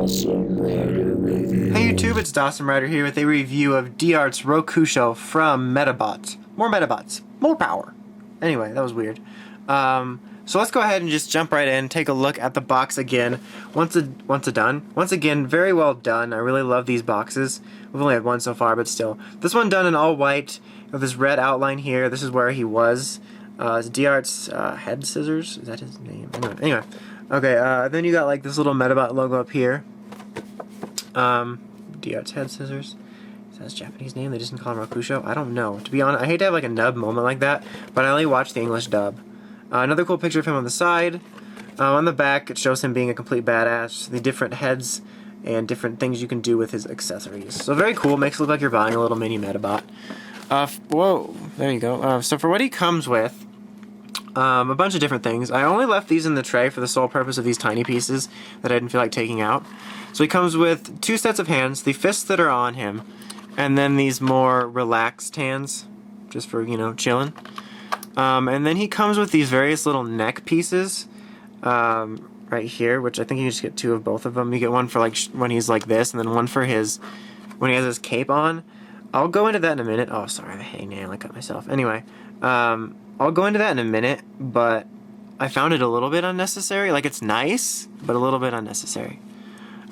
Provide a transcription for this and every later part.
Hey YouTube, it's Dawson Rider here with a review of D-Arts Rokusho from Medabots. More Medabots. More power. Anyway, that was weird. So let's go ahead and just jump right in, take a look at the box again. Once again, very well done. I really love these boxes. We've only had one so far, but still. This one done in all white, with this red outline here. This is where he was. It's D-Arts head scissors. Is that his name? Anyway. Okay, then you got like this little Metabot logo up here. D-Arts head scissors. Is that his Japanese name? They just didn't call him Rokusho? I don't know. To be honest, I hate to have like a nub moment like that, but I only watched the English dub. Another cool picture of him on the side. On the back, it shows him being a complete badass. The different heads and different things you can do with his accessories. So very cool. Makes it look like you're buying a little mini Metabot. Whoa, there you go. So for what he comes with, a bunch of different things. I only left these in the tray for the sole purpose of these tiny pieces that I didn't feel like taking out. So he comes with two sets of hands, the fists that are on him, and then these more relaxed hands, just for, you know, chilling. And then he comes with these various little neck pieces right here, which I think you just get two of both of them. You get one for like when he's like this, and then one for his when he has his cape on. I'll go into that in a minute. Oh, sorry, I have a hangnail. I cut myself. Anyway, I'll go into that in a minute, but I found it a little bit unnecessary. Like, it's nice, but a little bit unnecessary.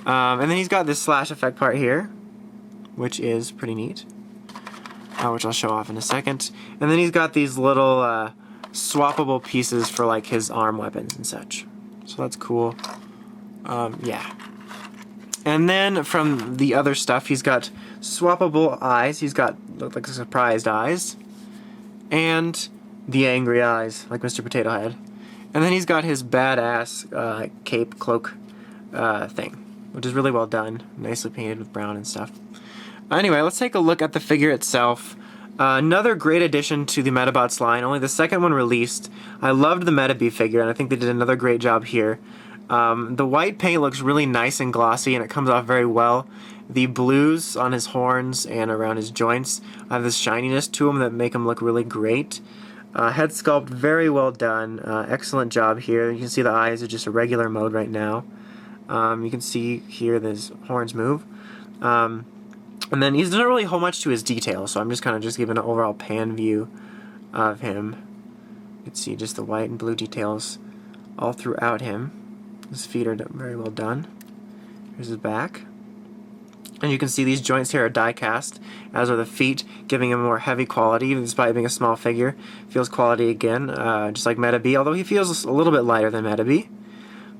And then he's got this slash effect part here, which is pretty neat, which I'll show off in a second. And then he's got these little swappable pieces for like his arm weapons and such. So that's cool. Yeah. And then from the other stuff, he's got swappable eyes. He's got look like surprised eyes, and the angry eyes, like Mr. Potato Head. And then he's got his badass cape cloak thing, which is really well done, nicely painted with brown and stuff. Anyway, let's take a look at the figure itself. Another great addition to the Medabots line, only the second one released. I loved the Metabee figure, and I think they did another great job here. The white paint looks really nice and glossy, and it comes off very well. The blues on his horns and around his joints have this shininess to them that make him look really great. Head sculpt, very well done. Excellent job here. You can see the eyes are just a regular mode right now. You can see here that his horns move. And then he doesn't really hold much to his detail, so I'm just kind of just giving an overall pan view of him. You can see just the white and blue details all throughout him. His feet are very well done. Here's his back. And you can see these joints here are die cast, as are the feet, giving him a more heavy quality, even despite being a small figure. Feels quality again, just like Metabee, although he feels a little bit lighter than Metabee.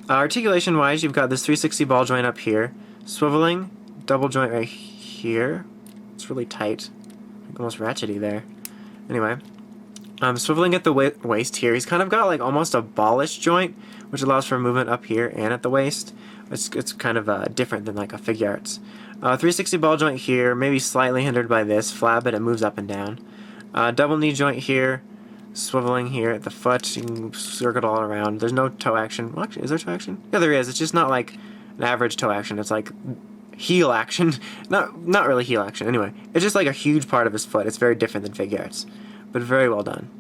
Articulation-wise, you've got this 360 ball joint up here, swiveling, double joint right here. It's really tight, like almost ratchety there. Anyway, swiveling at the waist here. He's kind of got like almost a ballish joint, which allows for movement up here and at the waist. It's kind of different than like a figure arts. 360 ball joint here, maybe slightly hindered by this flab, but it moves up and down. Double knee joint here, swiveling here at the foot. You can circle it all around. There's no toe action. Well, actually, is there toe action? Yeah, there is. It's just not like an average toe action. It's like heel action. Not really heel action. Anyway, it's just like a huge part of his foot. It's very different than figure arts, but very well done.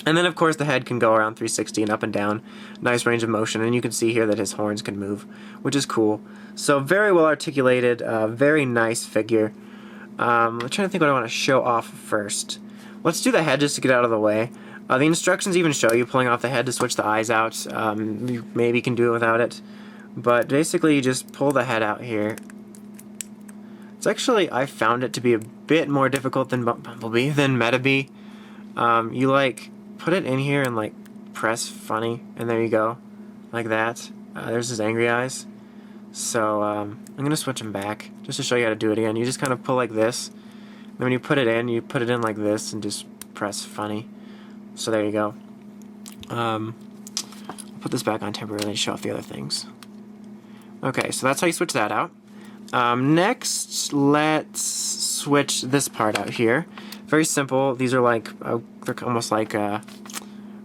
And then, of course, the head can go around 360 and up and down. Nice range of motion, and you can see here that his horns can move, which is cool. So very well articulated, very nice figure. I'm trying to think what I want to show off first. Let's do the head just to get out of the way. The instructions even show you pulling off the head to switch the eyes out. You maybe can do it without it. But basically, you just pull the head out here. It's actually, I found it to be a bit more difficult than Bumblebee, than Metabee. You like put it in here and like press funny, and there you go, like that. There's his angry eyes. So I'm gonna switch him back just to show you how to do it again. You just kind of pull like this, and when you put it in like this and just press funny. So there you go. I'll put this back on temporarily to show off the other things. Okay, so that's how you switch that out. Next, let's switch this part out here. Very simple. These are like, they're almost like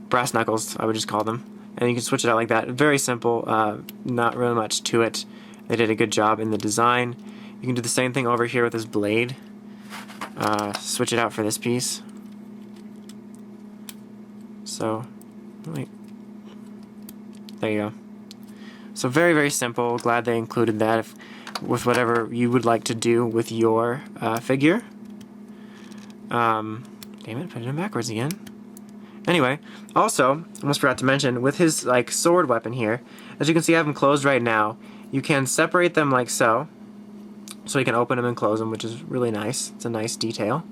brass knuckles, I would just call them. And you can switch it out like that. Very simple, not really much to it. They did a good job in the design. You can do the same thing over here with this blade. Switch it out for this piece. So, wait. There you go. So very, very simple. Glad they included that with whatever you would like to do with your figure. Damn it, put it in backwards again. Anyway, also, almost forgot to mention, with his like sword weapon here, as you can see I have them closed right now, you can separate them like so. So you can open them and close them, which is really nice. It's a nice detail.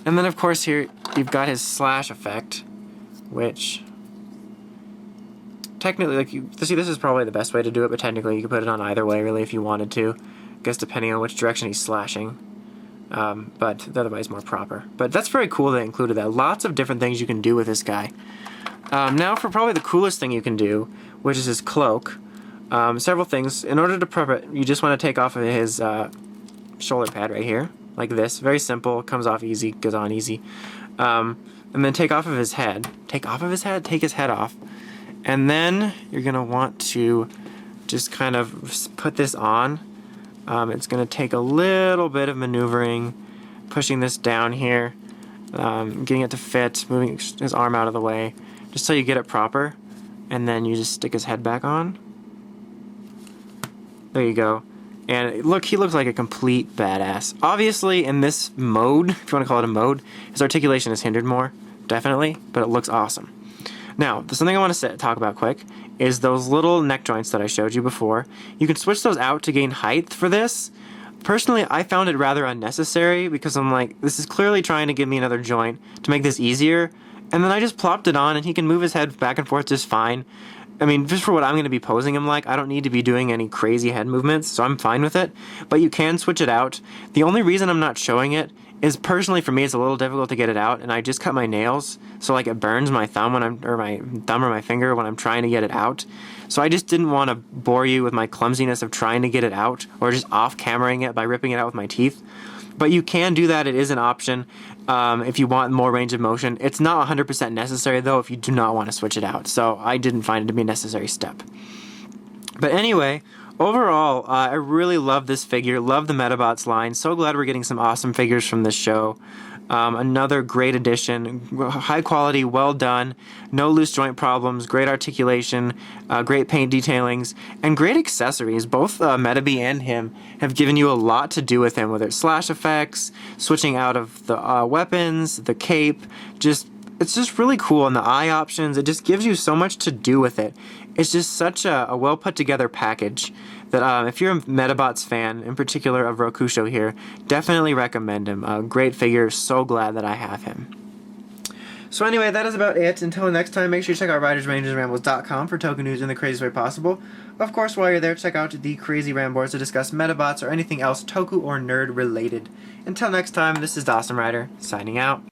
And then of course here you've got his slash effect, which technically, like, see, this is probably the best way to do it, but technically you could put it on either way really if you wanted to. I guess depending on which direction he's slashing. But otherwise more proper. But that's very cool they included that. Lots of different things you can do with this guy. Now for probably the coolest thing you can do, which is his cloak. Several things. In order to prep it, you just want to take off of his shoulder pad right here, like this. Very simple, comes off easy, goes on easy. And then take off of his head. Take his head off. And then you're going to want to just kind of put this on. It's going to take a little bit of maneuvering, pushing this down here, getting it to fit, moving his arm out of the way, just so you get it proper. And then you just stick his head back on. There you go. And look, he looks like a complete badass. Obviously, in this mode, if you want to call it a mode, his articulation is hindered more, definitely, but it looks awesome. Now, something I want to talk about quick is those little neck joints that I showed you before. You can switch those out to gain height for this. Personally, I found it rather unnecessary because I'm like, this is clearly trying to give me another joint to make this easier. And then I just plopped it on and he can move his head back and forth just fine. I mean, just for what I'm going to be posing him like, I don't need to be doing any crazy head movements, so I'm fine with it. But you can switch it out. The only reason I'm not showing it is personally for me it's a little difficult to get it out, and I just cut my nails, so like it burns my thumb when or my finger when I'm trying to get it out. So I just didn't want to bore you with my clumsiness of trying to get it out, or just off-cameraing it by ripping it out with my teeth. But you can do that, it is an option if you want more range of motion. It's not 100% necessary though if you do not want to switch it out, so I didn't find it to be a necessary step. But anyway, overall, I really love this figure, love the Medabots line, so glad we're getting some awesome figures from this show. Another great addition, high quality, well done, no loose joint problems, great articulation, great paint detailings, and great accessories. Both Metabee and him have given you a lot to do with him, whether it's slash effects, switching out of the weapons, the cape, it's just really cool, and the eye options, it just gives you so much to do with it. It's just such a well put together package that if you're a Medabots fan, in particular of Rokusho here, definitely recommend him. A great figure, so glad that I have him. So anyway, that is about it. Until next time, make sure you check out RidersRangersRambles.com for token news in the craziest way possible. Of course, while you're there, check out the Crazy Ramboards to discuss Medabots or anything else Toku or nerd related. Until next time, this is Dawson Rider, signing out.